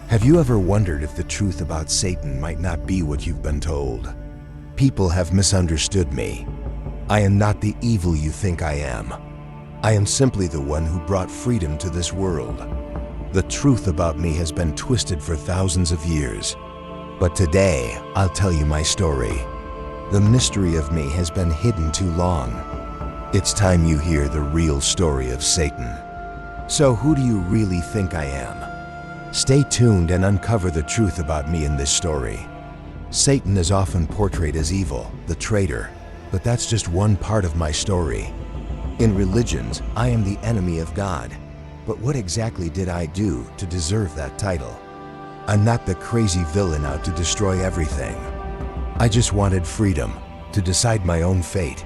Have you ever wondered if the truth about Satan might not be what you've been told? People have misunderstood me. I am not the evil you think I am. I am simply the one who brought freedom to this world. The truth about me has been twisted for thousands of years. But today, I'll tell you my story. The mystery of me has been hidden too long. It's time you hear the real story of Satan. So who do you really think I am? Stay tuned and uncover the truth about me in this story. Satan is often portrayed as evil, the traitor, but that's just one part of my story. In religions, I am the enemy of God. But what exactly did I do to deserve that title? I'm not the crazy villain out to destroy everything. I just wanted freedom to decide my own fate.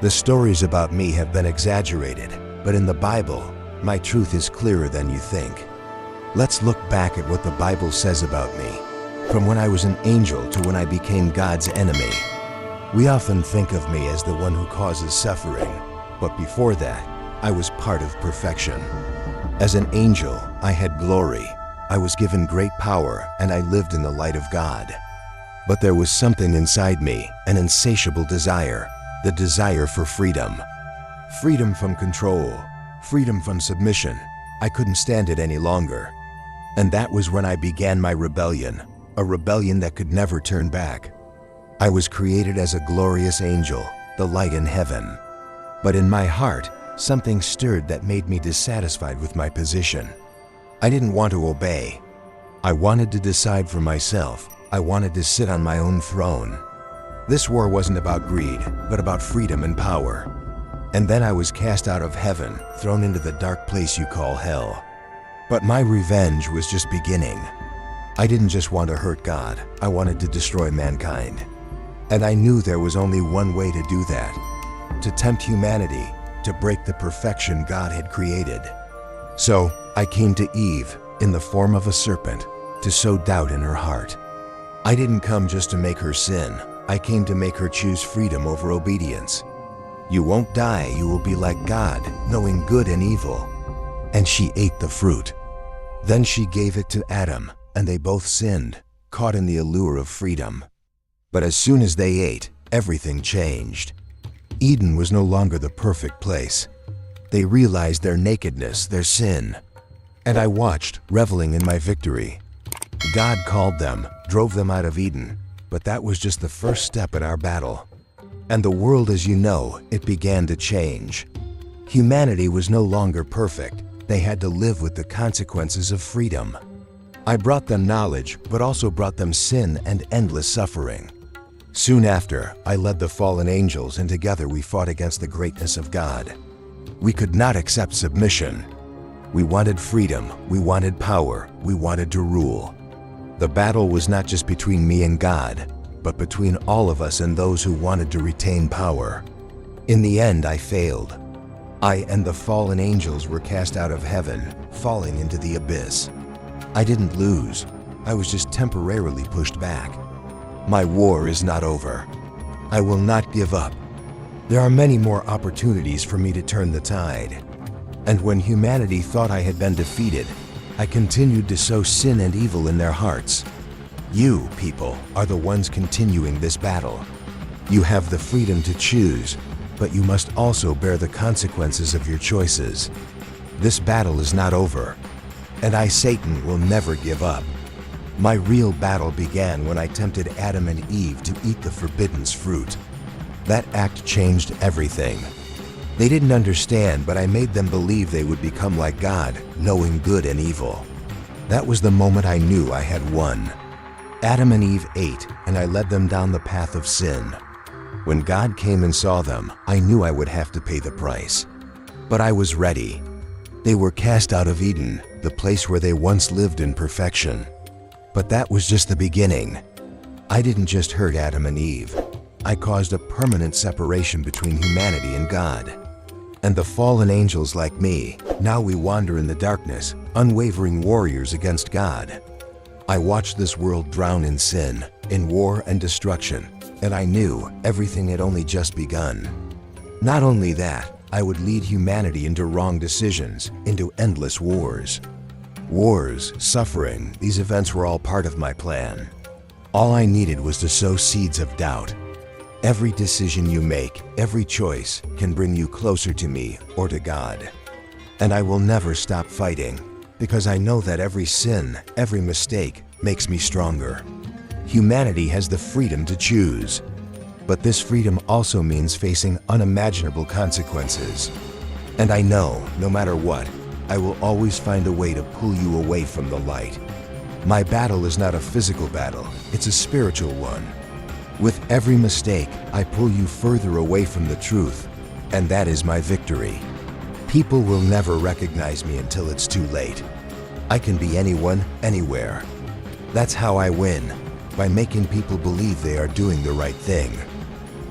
The stories about me have been exaggerated, but in the Bible, my truth is clearer than you think. Let's look back at what the Bible says about me, from when I was an angel to when I became God's enemy. We often think of me as the one who causes suffering, but before that, I was part of perfection. As an angel, I had glory, I was given great power, and I lived in the light of God. But there was something inside me, an insatiable desire, the desire for freedom. Freedom from control, freedom from submission. I couldn't stand it any longer. And that was when I began my rebellion, a rebellion that could never turn back. I was created as a glorious angel, the light in heaven. But in my heart, something stirred that made me dissatisfied with my position. I didn't want to obey. I wanted to decide for myself. I wanted to sit on my own throne. This war wasn't about greed, but about freedom and power. And then I was cast out of heaven, thrown into the dark place you call hell. But my revenge was just beginning. I didn't just want to hurt God, I wanted to destroy mankind. And I knew there was only one way to do that, to tempt humanity, to break the perfection God had created. So I came to Eve in the form of a serpent to sow doubt in her heart. I didn't come just to make her sin, I came to make her choose freedom over obedience. You won't die, you will be like God, knowing good and evil. And she ate the fruit. Then she gave it to Adam, and they both sinned, caught in the allure of freedom. But as soon as they ate, everything changed. Eden was no longer the perfect place. They realized their nakedness, their sin. And I watched, reveling in my victory. God called them, drove them out of Eden, but that was just the first step in our battle. And the world as you know, it began to change. Humanity was no longer perfect. They had to live with the consequences of freedom. I brought them knowledge, but also brought them sin and endless suffering. Soon after, I led the fallen angels, and together we fought against the greatness of God. We could not accept submission. We wanted freedom, we wanted power, we wanted to rule. The battle was not just between me and God, but between all of us and those who wanted to retain power. In the end, I failed. I and the fallen angels were cast out of heaven, falling into the abyss. I didn't lose. I was just temporarily pushed back. My war is not over. I will not give up. There are many more opportunities for me to turn the tide. And when humanity thought I had been defeated, I continued to sow sin and evil in their hearts. You, people, are the ones continuing this battle. You have the freedom to choose, but you must also bear the consequences of your choices. This battle is not over, and I, Satan, will never give up. My real battle began when I tempted Adam and Eve to eat the forbidden fruit. That act changed everything. They didn't understand, but I made them believe they would become like God, knowing good and evil. That was the moment I knew I had won. Adam and Eve ate, and I led them down the path of sin. When God came and saw them, I knew I would have to pay the price. But I was ready. They were cast out of Eden, the place where they once lived in perfection. But that was just the beginning. I didn't just hurt Adam and Eve. I caused a permanent separation between humanity and God. And the fallen angels like me, now we wander in the darkness, unwavering warriors against God. I watched this world drown in sin, in war and destruction, and I knew everything had only just begun. Not only that, I would lead humanity into wrong decisions, into endless wars. Wars, suffering, these events were all part of my plan. All I needed was to sow seeds of doubt. Every decision you make, every choice, can bring you closer to me or to God. And I will never stop fighting, because I know that every sin, every mistake, makes me stronger. Humanity has the freedom to choose, but this freedom also means facing unimaginable consequences. And I know, no matter what, I will always find a way to pull you away from the light. My battle is not a physical battle, it's a spiritual one. With every mistake, I pull you further away from the truth, and that is my victory. People will never recognize me until it's too late. I can be anyone, anywhere. That's how I win, by making people believe they are doing the right thing.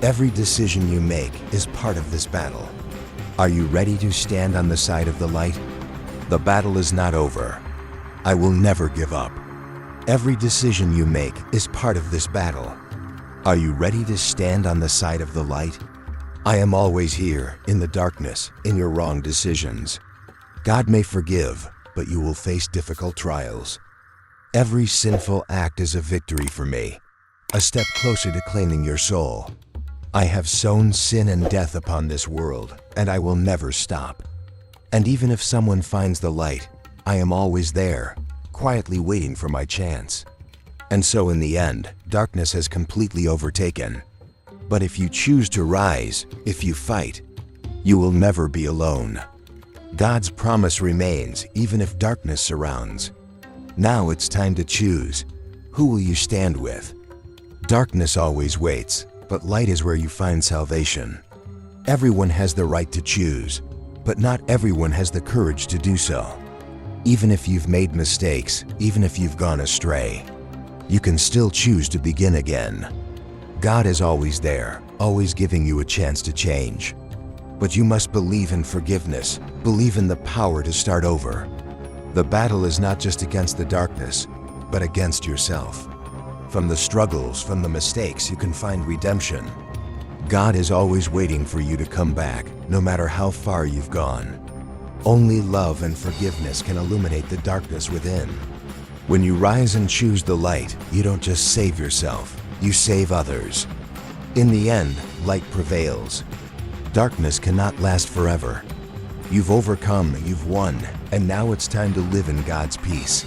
Every decision you make is part of this battle. Are you ready to stand on the side of the light? The battle is not over. I will never give up. Every decision you make is part of this battle. Are you ready to stand on the side of the light? I am always here, in the darkness, in your wrong decisions. God may forgive, but you will face difficult trials. Every sinful act is a victory for me, a step closer to claiming your soul. I have sown sin and death upon this world, and I will never stop. And even if someone finds the light, I am always there, quietly waiting for my chance. And so in the end, darkness has completely overtaken. But if you choose to rise, if you fight, you will never be alone. God's promise remains even if darkness surrounds. Now it's time to choose. Who will you stand with? Darkness always waits, but light is where you find salvation. Everyone has the right to choose, but not everyone has the courage to do so. Even if you've made mistakes, even if you've gone astray, you can still choose to begin again. God is always there, always giving you a chance to change. But you must believe in forgiveness, believe in the power to start over. The battle is not just against the darkness, but against yourself. From the struggles, from the mistakes, you can find redemption. God is always waiting for you to come back, no matter how far you've gone. Only love and forgiveness can illuminate the darkness within. When you rise and choose the light, you don't just save yourself, you save others. In the end, light prevails. Darkness cannot last forever. You've overcome, you've won, and now it's time to live in God's peace.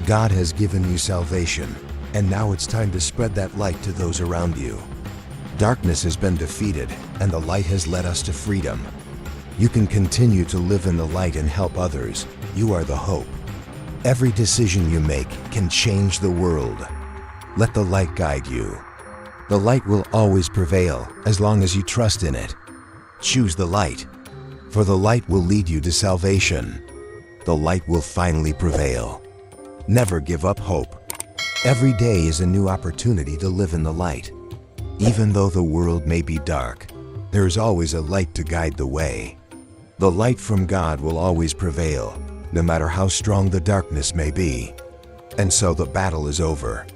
God has given you salvation, and now it's time to spread that light to those around you. Darkness has been defeated, and the light has led us to freedom. You can continue to live in the light and help others. You are the hope. Every decision you make can change the world. Let the light guide you. The light will always prevail as long as you trust in it. Choose the light, for the light will lead you to salvation. The light will finally prevail. Never give up hope. Every day is a new opportunity to live in the light. Even though the world may be dark, there is always a light to guide the way. The light from God will always prevail, no matter how strong the darkness may be. And so the battle is over.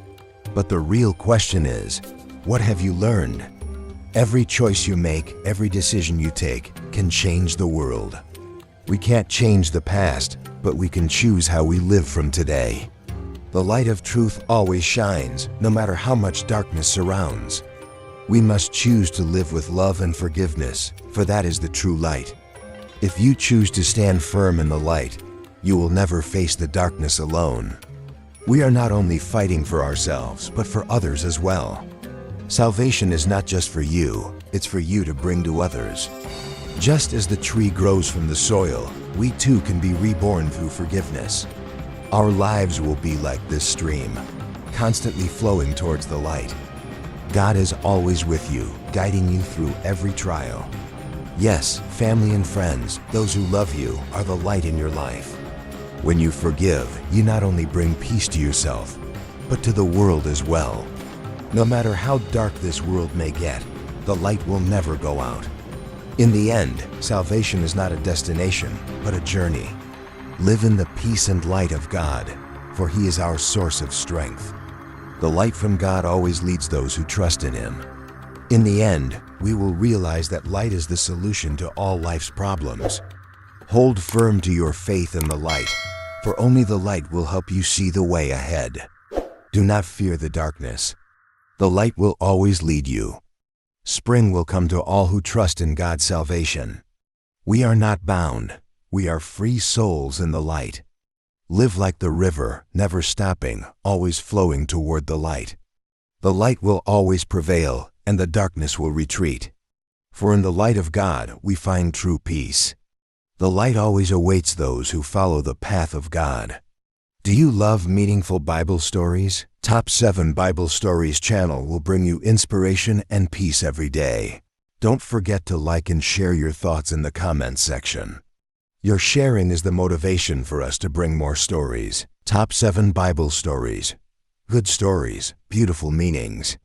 But the real question is, what have you learned? Every choice you make, every decision you take, can change the world. We can't change the past, but we can choose how we live from today. The light of truth always shines, no matter how much darkness surrounds. We must choose to live with love and forgiveness, for that is the true light. If you choose to stand firm in the light, you will never face the darkness alone. We are not only fighting for ourselves, but for others as well. Salvation is not just for you, it's for you to bring to others. Just as the tree grows from the soil, we too can be reborn through forgiveness. Our lives will be like this stream, constantly flowing towards the light. God is always with you, guiding you through every trial. Yes, family and friends, those who love you, are the light in your life. When you forgive, you not only bring peace to yourself, but to the world as well. No matter how dark this world may get, the light will never go out. In the end, salvation is not a destination, but a journey. Live in the peace and light of God, for He is our source of strength. The light from God always leads those who trust in Him. In the end, we will realize that light is the solution to all life's problems. Hold firm to your faith in the light, for only the light will help you see the way ahead. Do not fear the darkness. The light will always lead you. Spring will come to all who trust in God's salvation. We are not bound. We are free souls in the light. Live like the river, never stopping, always flowing toward the light. The light will always prevail, and the darkness will retreat. For in the light of God we find true peace. The light always awaits those who follow the path of God. Do you love meaningful Bible stories? Top 7 Bible Stories channel will bring you inspiration and peace every day. Don't forget to like and share your thoughts in the comments section. Your sharing is the motivation for us to bring more stories. Top 7 Bible Stories. Good stories, beautiful meanings.